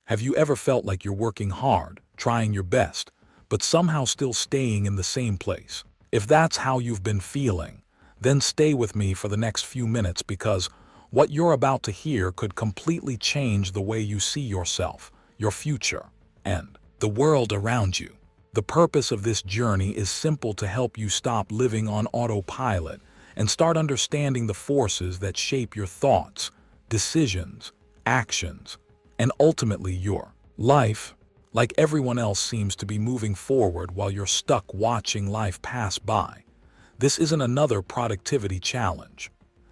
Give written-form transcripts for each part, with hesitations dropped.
Have you ever felt like you're working hard, trying your best, but somehow still staying in the same place? If that's how you've been feeling, then stay with me for the next few minutes because what you're about to hear could completely change the way you see yourself, your future, and the world around you. The purpose of this journey is simple: to help you stop living on autopilot and start understanding the forces that shape your thoughts, decisions, actions, and ultimately your life. Like everyone else seems to be moving forward while you're stuck watching life pass by. This isn't another productivity challenge.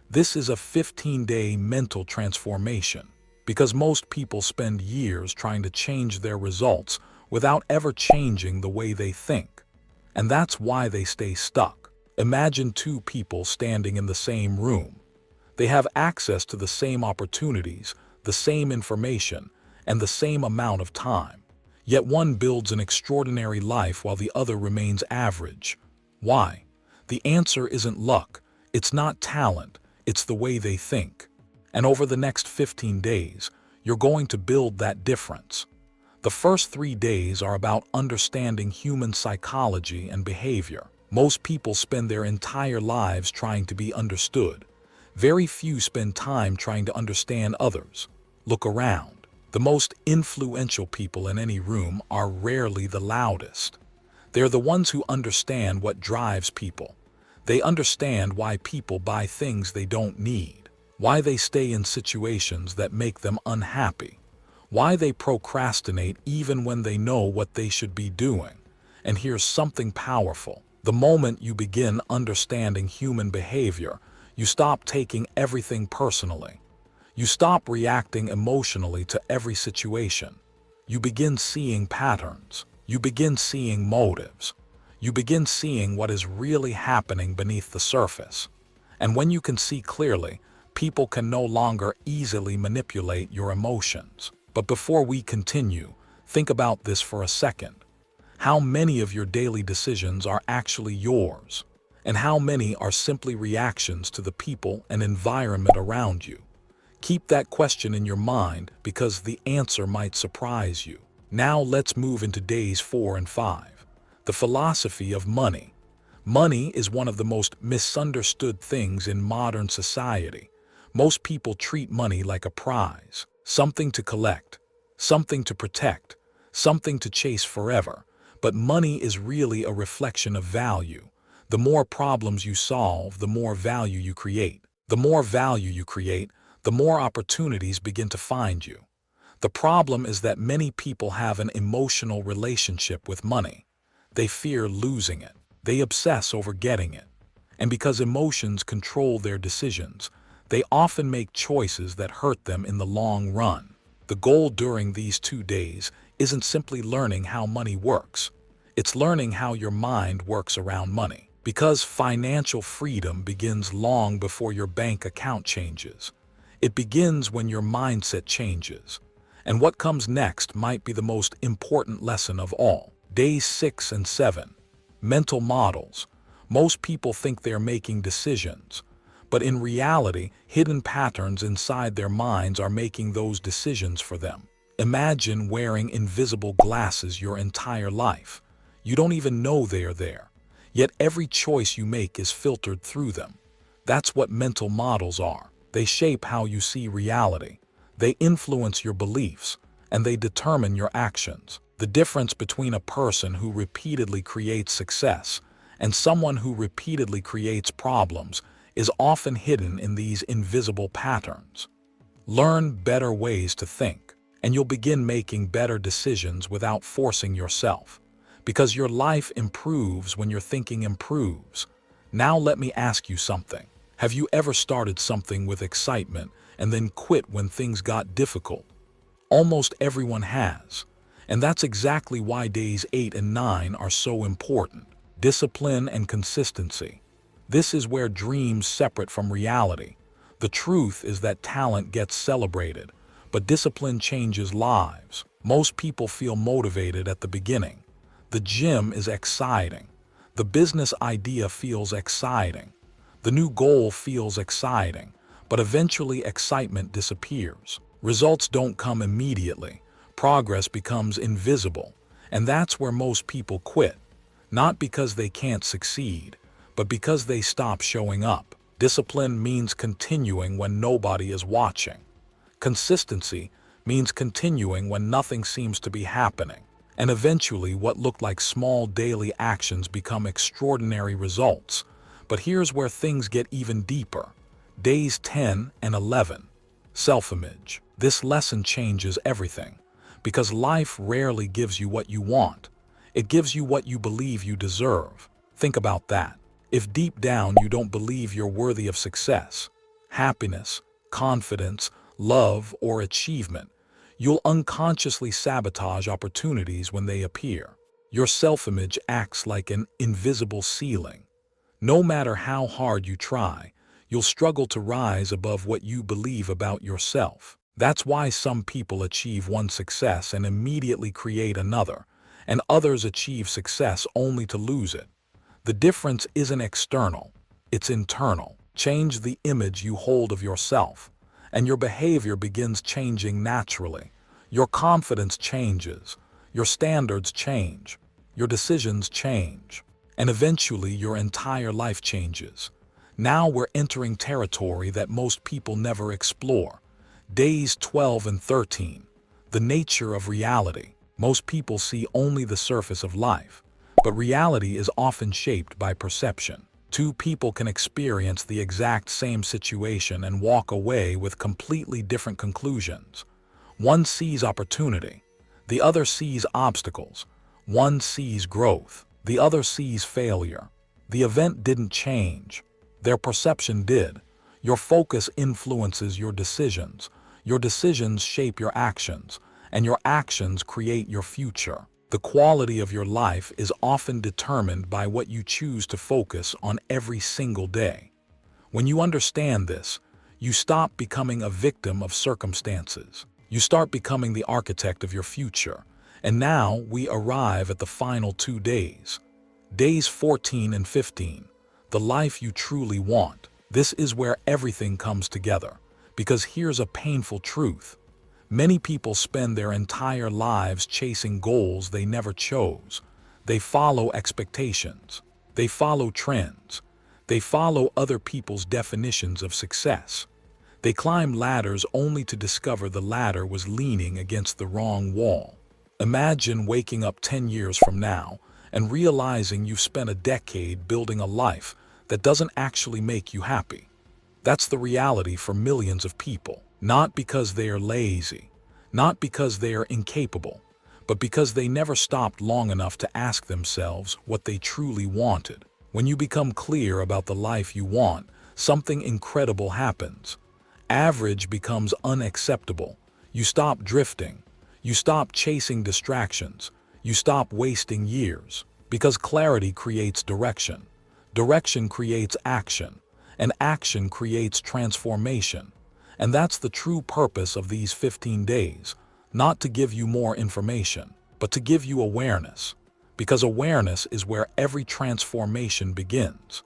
This is a 15-day mental transformation, because most people spend years trying to change their results without ever changing the way they think. And that's why they stay stuck. Imagine two people standing in the same room. They have access to the same opportunities, the same information, and the same amount of time. Yet one builds an extraordinary life while the other remains average. Why? The answer isn't luck, it's not talent, it's the way they think. And over the next 15 days, you're going to build that difference. The first 3 days are about understanding human psychology and behavior. Most people spend their entire lives trying to be understood. Very few spend time trying to understand others. Look around. The most influential people in any room are rarely the loudest. They're the ones who understand what drives people. They understand why people buy things they don't need, why they stay in situations that make them unhappy, why they procrastinate even when they know what they should be doing. And here's something powerful. The moment you begin understanding human behavior, you stop taking everything personally. You stop reacting emotionally to every situation. You begin seeing patterns. You begin seeing motives. You begin seeing what is really happening beneath the surface. And when you can see clearly, people can no longer easily manipulate your emotions. But before we continue, think about this for a second. How many of your daily decisions are actually yours? And how many are simply reactions to the people and environment around you? Keep that question in your mind because the answer might surprise you. Now let's move into days 4 and 5. The philosophy of money. Money is one of the most misunderstood things in modern society. Most people treat money like a prize, something to collect, something to protect, something to chase forever. But money is really a reflection of value. The more problems you solve, the more value you create. The more value you create, the more opportunities begin to find you. The problem is that many people have an emotional relationship with money. They fear losing it. They obsess over getting it. And because emotions control their decisions, they often make choices that hurt them in the long run. The goal during these 2 days isn't simply learning how money works. It's learning how your mind works around money. Because financial freedom begins long before your bank account changes. It begins when your mindset changes. And what comes next might be the most important lesson of all. Days 6 and 7. Mental models. Most people think they're making decisions, but in reality, hidden patterns inside their minds are making those decisions for them. Imagine wearing invisible glasses your entire life. You don't even know they are there, yet every choice you make is filtered through them. That's what mental models are. They shape how you see reality. They influence your beliefs, and they determine your actions. The difference between a person who repeatedly creates success and someone who repeatedly creates problems is often hidden in these invisible patterns. Learn better ways to think, and you'll begin making better decisions without forcing yourself. Because your life improves when your thinking improves. Now let me ask you something. Have you ever started something with excitement and then quit when things got difficult? Almost everyone has. And that's exactly why days 8 and 9 are so important. Discipline and consistency. This is where dreams separate from reality. The truth is that talent gets celebrated, but discipline changes lives. Most people feel motivated at the beginning. The gym is exciting. The business idea feels exciting. The new goal feels exciting, but eventually excitement disappears. Results don't come immediately. Progress becomes invisible, and that's where most people quit. Not because they can't succeed, but because they stop showing up. Discipline means continuing when nobody is watching. Consistency means continuing when nothing seems to be happening. And eventually, what looked like small daily actions become extraordinary results. But here's where things get even deeper. Days 10 and 11. Self-image. This lesson changes everything. Because life rarely gives you what you want. It gives you what you believe you deserve. Think about that. If deep down you don't believe you're worthy of success, happiness, confidence, love, or achievement, you'll unconsciously sabotage opportunities when they appear. Your self-image acts like an invisible ceiling. No matter how hard you try, you'll struggle to rise above what you believe about yourself. That's why some people achieve one success and immediately create another, and others achieve success only to lose it. The difference isn't external, it's internal. Change the image you hold of yourself, and your behavior begins changing naturally. Your confidence changes, your standards change, your decisions change, and eventually your entire life changes. Now we're entering territory that most people never explore. Days 12 and 13. The nature of reality. Most people see only the surface of life, but reality is often shaped by perception. Two people can experience the exact same situation and walk away with completely different conclusions. One sees opportunity, the other sees obstacles. One sees growth, the other sees failure. The event didn't change, their perception did. Your focus influences your decisions shape your actions, and your actions create your future. The quality of your life is often determined by what you choose to focus on every single day. When you understand this, you stop becoming a victim of circumstances. You start becoming the architect of your future. And now we arrive at the final 2 days. Days 14 and 15. The life you truly want. This is where everything comes together. Because here's a painful truth. Many people spend their entire lives chasing goals they never chose. They follow expectations. They follow trends. They follow other people's definitions of success. They climb ladders only to discover the ladder was leaning against the wrong wall. Imagine waking up 10 years from now and realizing you've spent a decade building a life that doesn't actually make you happy. That's the reality for millions of people. Not because they are lazy, not because they are incapable, but because they never stopped long enough to ask themselves what they truly wanted. When you become clear about the life you want, something incredible happens. Average becomes unacceptable. You stop drifting. You stop chasing distractions. You stop wasting years. Because clarity creates direction. Direction creates action. And action creates transformation. And that's the true purpose of these 15 days, not to give you more information, but to give you awareness. Because awareness is where every transformation begins.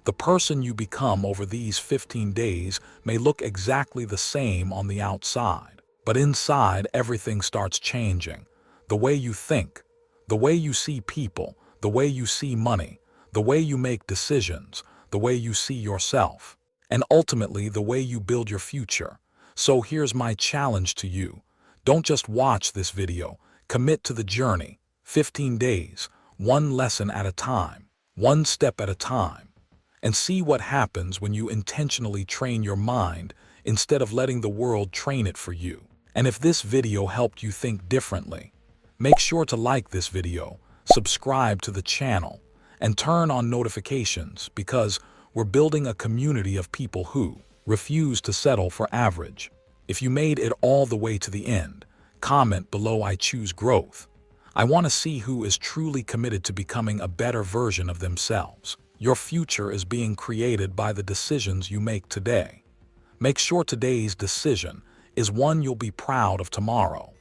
The person you become over these 15 days may look exactly the same on the outside, but inside everything starts changing. The way you think, the way you see people, the way you see money, the way you make decisions, the way you see yourself, and ultimately the way you build your future. So here's my challenge to you. Don't just watch this video, commit to the journey. 15 days, one lesson at a time, one step at a time. And see what happens when you intentionally train your mind instead of letting the world train it for you. And if this video helped you think differently, make sure to like this video, subscribe to the channel, and turn on notifications because we're building a community of people who refuse to settle for average. If you made it all the way to the end, comment below "I choose growth." I want to see who is truly committed to becoming a better version of themselves. Your future is being created by the decisions you make today. Make sure today's decision is one you'll be proud of tomorrow.